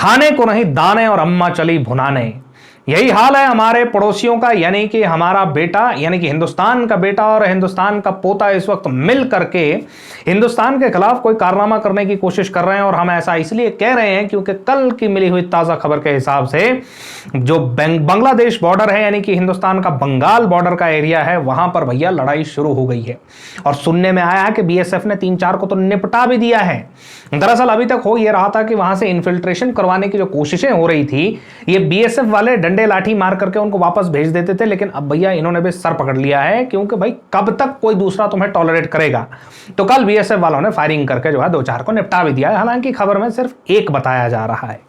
खाने को नहीं दाने और अम्मा चली भुनाने। यही हाल है हमारे पड़ोसियों का, यानी कि हमारा बेटा, यानी कि हिंदुस्तान का बेटा और हिंदुस्तान का पोता इस वक्त मिल करके हिंदुस्तान के खिलाफ कोई कारनामा करने की कोशिश कर रहे हैं। और हम ऐसा इसलिए कह रहे हैं क्योंकि कल की मिली हुई ताजा खबर के हिसाब से जो बांग्लादेश बॉर्डर है, यानी कि हिंदुस्तान का बंगाल बॉर्डर का एरिया है, वहां पर भैया लड़ाई शुरू हो गई है। और सुनने में आया है कि बीएसएफ ने 3-4 को तो निपटा भी दिया है। दरअसल अभी तक हो यह रहा था कि वहां से इन्फिल्ट्रेशन करवाने की जो कोशिशें हो रही थी, ये बीएसएफ वाले डंडे लाठी मार करके उनको वापस भेज देते थे। लेकिन अब भैया इन्होंने भी सर पकड़ लिया है, क्योंकि भाई कब तक कोई दूसरा तुम्हें टॉलरेट करेगा। तो कल बीएसएफ वालों ने फायरिंग करके जो है 2-4 को निपटा भी दिया है। हालांकि खबर में सिर्फ एक बताया जा रहा है।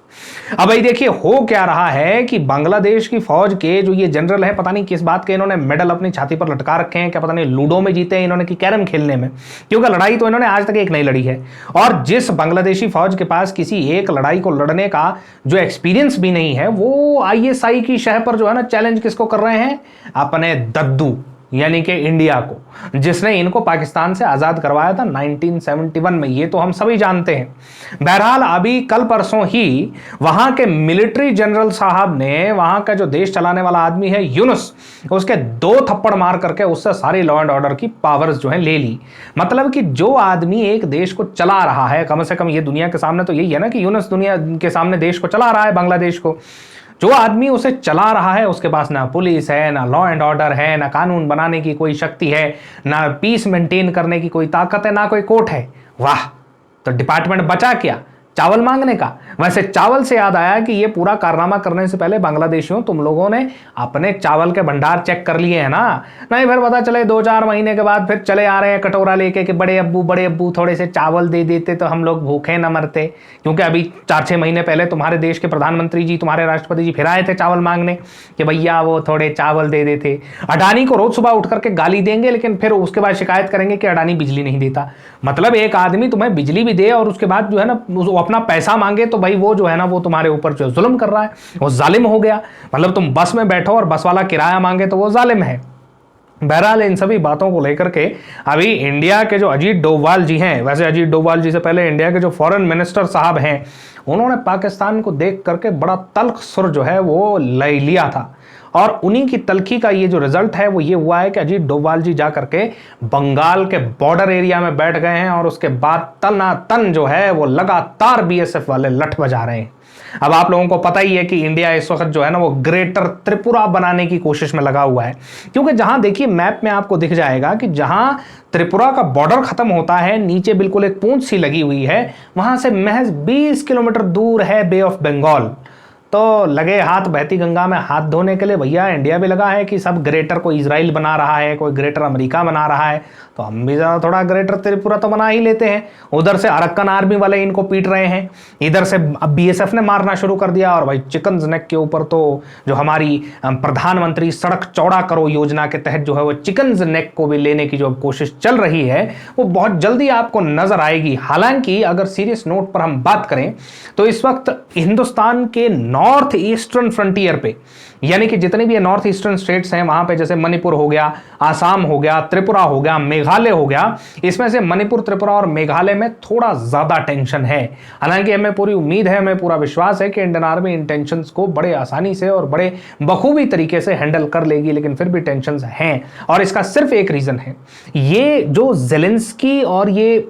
अब भाई देखिए हो क्या रहा है कि बांग्लादेश की फौज के जो ये जनरल है, पता नहीं किस बात के इन्होंने मेडल अपनी छाती पर लटका रखे हैं, क्या पता नहीं लूडो में जीते हैं इन्होंने कि कैरम खेलने में, क्योंकि लड़ाई तो इन्होंने आज तक एक नहीं लड़ी है। और जिस बांग्लादेशी फौज के पास किसी एक लड़ाई को लड़ने का जो एक्सपीरियंस भी नहीं है, वो आईएसआई की शह पर जो है ना चैलेंज किसको कर रहे हैं? अपने दद्दू यानी कि इंडिया को, जिसने इनको पाकिस्तान से आजाद करवाया था 1971 में। ये तो हम सभी जानते हैं। बहरहाल अभी कल परसों ही वहां के मिलिट्री जनरल साहब ने, वहां का जो देश चलाने वाला आदमी है यूनुस, उसके 2 थप्पड़ मार करके उससे सारी लॉ एंड ऑर्डर की पावर्स जो है ले ली। मतलब कि जो आदमी एक देश को चला रहा है, कम से कम ये दुनिया के सामने तो यही है ना कि यूनुस दुनिया के सामने देश को चला रहा है, बांग्लादेश को। जो आदमी उसे चला रहा है उसके पास ना पुलिस है, ना लॉ एंड ऑर्डर है, ना कानून बनाने की कोई शक्ति है, ना पीस मेंटेन करने की कोई ताकत है, ना कोई कोर्ट है। वाह, तो डिपार्टमेंट बचा क्या? चावल मांगने का। वैसे चावल से याद आया कि ये पूरा कारनामा करने से पहले बांग्लादेशियों तुम लोगों ने अपने चावल के भंडार चेक कर लिए हैं ना? नहीं फिर पता चले 2-4 महीने के बाद फिर चले आ रहे हैं कटोरा लेके कि बड़े अब्बू थोड़े से चावल दे देते तो हम लोग भूखे न मरते। क्योंकि अभी 4-6 महीने पहले तुम्हारे देश के प्रधानमंत्री जी, तुम्हारे राष्ट्रपति जी फिर आए थे चावल मांगने कि भैया वो थोड़े चावल दे देते। अडानी को रोज सुबह उठ करके गाली देंगे, लेकिन फिर उसके बाद शिकायत करेंगे कि अडानी बिजली नहीं देता। मतलब एक आदमी तुम्हें बिजली भी दे और उसके बाद जो है ना अपना पैसा मांगे, तो भाई वो जो है ना वो तुम्हारे ऊपर जो जुल्म कर रहा है, वो जालिम हो गया। मतलब तुम बस में बैठो और बस वाला किराया मांगे तो वो जालिम है। बहरहाल इन सभी बातों को लेकर के अभी इंडिया के जो अजीत डोभाल जी हैं, वैसे अजीत डोभाल जी से पहले इंडिया के जो फॉरेन मिनिस्टर साहब हैं, उन्होंने पाकिस्तान को देख करके बड़ा तल्ख सुर जो है वो ले लिया था। और उन्हीं की तलखी का ये जो रिजल्ट है वो ये हुआ है कि अजीत डोभाल जी जा करके बंगाल के बॉर्डर एरिया में बैठ गए हैं और उसके बाद तन जो है वो लगातार बीएसएफ वाले लठ बजा रहे हैं। अब आप लोगों को पता ही है कि इंडिया इस वक्त जो है ना वो ग्रेटर त्रिपुरा बनाने की कोशिश में लगा हुआ है। क्योंकि जहां देखिए मैप में आपको दिख जाएगा कि जहां त्रिपुरा का बॉर्डर खत्म होता है, नीचे बिल्कुल एक पूंछ सी लगी हुई है, वहां से महज 20 किलोमीटर दूर है बे ऑफ बंगाल। तो लगे हाथ बहती गंगा में हाथ धोने के लिए भैया इंडिया भी लगा है कि सब ग्रेटर को इजराइल बना रहा है, कोई ग्रेटर अमेरिका बना रहा है, तो हम भी ज़रा थोड़ा ग्रेटर त्रिपुरा तो बना ही लेते हैं। उधर से अरक्कन आर्मी वाले इनको पीट रहे हैं, इधर से अब बीएसएफ ने मारना शुरू कर दिया। और भाई चिकन नेक के ऊपर तो जो हमारी प्रधानमंत्री सड़क चौड़ा करो योजना के तहत जो है वो चिकन नेक को भी लेने की जो कोशिश चल रही है वो बहुत जल्दी आपको नजर आएगी। हालांकि अगर सीरियस नोट पर हम बात करें तो इस वक्त हिंदुस्तान के नॉर्थ ईस्टर्न फ्रंटियर पे, यानी कि जितने भी नॉर्थ ईस्टर्न स्टेट्स हैं वहां पे, जैसे मणिपुर हो गया, आसाम हो गया, त्रिपुरा हो गया, मेघालय हो गया, इसमें से मणिपुर, त्रिपुरा और मेघालय में थोड़ा ज्यादा टेंशन है। हालांकि हमें पूरी उम्मीद है, हमें पूरा विश्वास है कि इंडियन आर्मी इन टेंशंस को बड़े आसानी से और बड़े बखूबी तरीके से हैंडल कर लेगी, लेकिन फिर भी टेंशंस हैं। और इसका सिर्फ एक रीजन है, ये जो जेलेंस्की और ये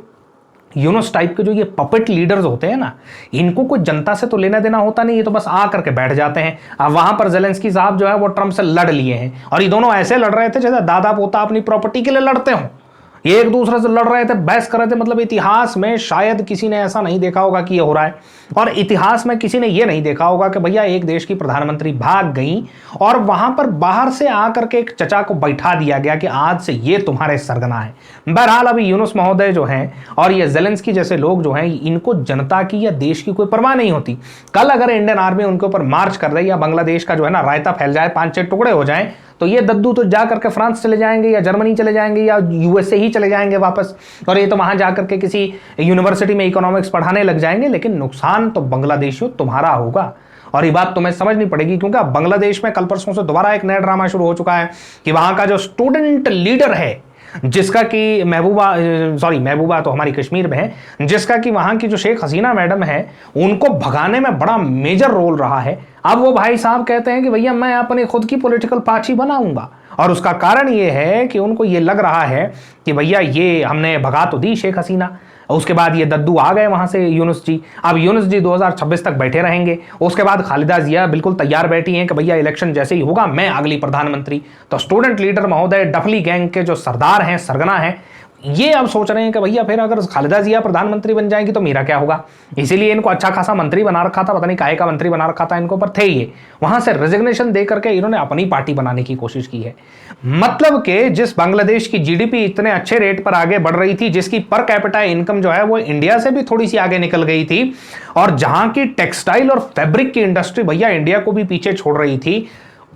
यूनुस टाइप के जो ये पपेट लीडर्स होते हैं ना, इनको कोई जनता से तो लेना देना होता नहीं, ये तो बस आ करके बैठ जाते हैं। अब वहां पर जेलेंस्की साहब जो है वो ट्रंप से लड़ लिए हैं, और ये दोनों ऐसे लड़ रहे थे जैसे दादा पोता अपनी प्रॉपर्टी के लिए लड़ते हों। ये एक दूसरे से लड़ रहे थे, बहस कर रहे थे। मतलब इतिहास में शायद किसी ने ऐसा नहीं देखा होगा कि ये हो रहा है, और इतिहास में किसी ने ये नहीं देखा होगा कि भैया एक देश की प्रधानमंत्री भाग गई और वहां पर बाहर से आकर के एक चचा को बैठा दिया गया कि आज से ये तुम्हारे सरगना है। बहरहाल अभी यूनुस महोदय जो हैं और ये जेलेंस्की जैसे लोग जो हैं, इनको जनता की या देश की कोई परवाह नहीं होती। कल अगर इंडियन आर्मी उनके ऊपर मार्च कर रही, या बांग्लादेश का जो है ना रायता फैल जाए, 5-6 टुकड़े हो जाएं, तो ये दद्दू तो जा करके फ्रांस चले जाएंगे या जर्मनी चले जाएंगे या यूएसए ही चले जाएंगे वापस, और ये तो वहां जाकर के किसी यूनिवर्सिटी में इकोनॉमिक्स पढ़ाने लग जाएंगे। लेकिन नुकसान तो बांग्लादेशियों तुम्हारा होगा, और ये बात तुम्हें समझनी पड़ेगी। क्योंकि बांग्लादेश में कल परसों से दोबारा एक नया ड्रामा शुरू हो चुका है कि वहां का जो स्टूडेंट लीडर है जिसका कि महबूबा तो हमारी कश्मीर में है, जिसका कि वहां की जो शेख हसीना मैडम है उनको भगाने में बड़ा मेजर रोल रहा है। अब वो भाई साहब कहते हैं कि भैया मैं अपनी खुद की पॉलिटिकल पार्टी बनाऊंगा, और उसका कारण ये है कि उनको ये लग रहा है कि भैया ये हमने भगा तो दी शेख हसीना, उसके बाद ये दद्दू आ गए वहां से यूनुस जी, अब यूनुस जी 2026 तक बैठे रहेंगे। उसके बाद खालिदा जिया बिल्कुल तैयार बैठी हैं कि भैया इलेक्शन जैसे ही होगा मैं अगली प्रधानमंत्री। तो स्टूडेंट लीडर महोदय, डफली गैंग के जो सरदार हैं, सरगना हैं, ये अब सोच रहे हैं कि भैया फिर अगर खालिदा जिया प्रधानमंत्री बन जाएंगी तो मेरा क्या होगा। इसीलिए इनको अच्छा खासा मंत्री बना रखा था, पता नहीं काहे का मंत्री बना रखा था इनको, पर थे ये। वहां से रेजिग्नेशन दे करके इन्होंने अपनी पार्टी बनाने की कोशिश की है। मतलब कि जिस बांग्लादेश की जीडीपी इतने अच्छे रेट पर आगे बढ़ रही थी, जिसकी पर कैपिटा इनकम जो है वो इंडिया से भी थोड़ी सी आगे निकल गई थी, और जहां की टेक्सटाइल और फैब्रिक की इंडस्ट्री भैया इंडिया को भी पीछे छोड़ रही थी,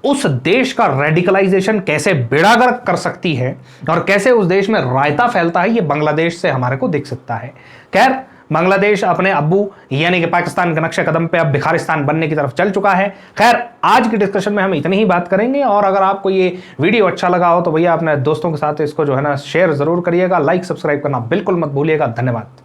उस देश का रेडिकलाइजेशन कैसे बेड़ागर्क कर सकती है और कैसे उस देश में रायता फैलता है, ये बांग्लादेश से हमारे को दिख सकता है। खैर, बांग्लादेश अपने अब्बू यानी कि पाकिस्तान के नक्शे कदम पे अब भिखारिस्तान बनने की तरफ चल चुका है। खैर, आज की डिस्कशन में हम इतनी ही बात करेंगे, और अगर आपको ये वीडियो अच्छा लगा हो तो भैया अपने दोस्तों के साथ इसको जो है ना शेयर जरूर करिएगा, लाइक सब्सक्राइब करना बिल्कुल मत भूलिएगा। धन्यवाद।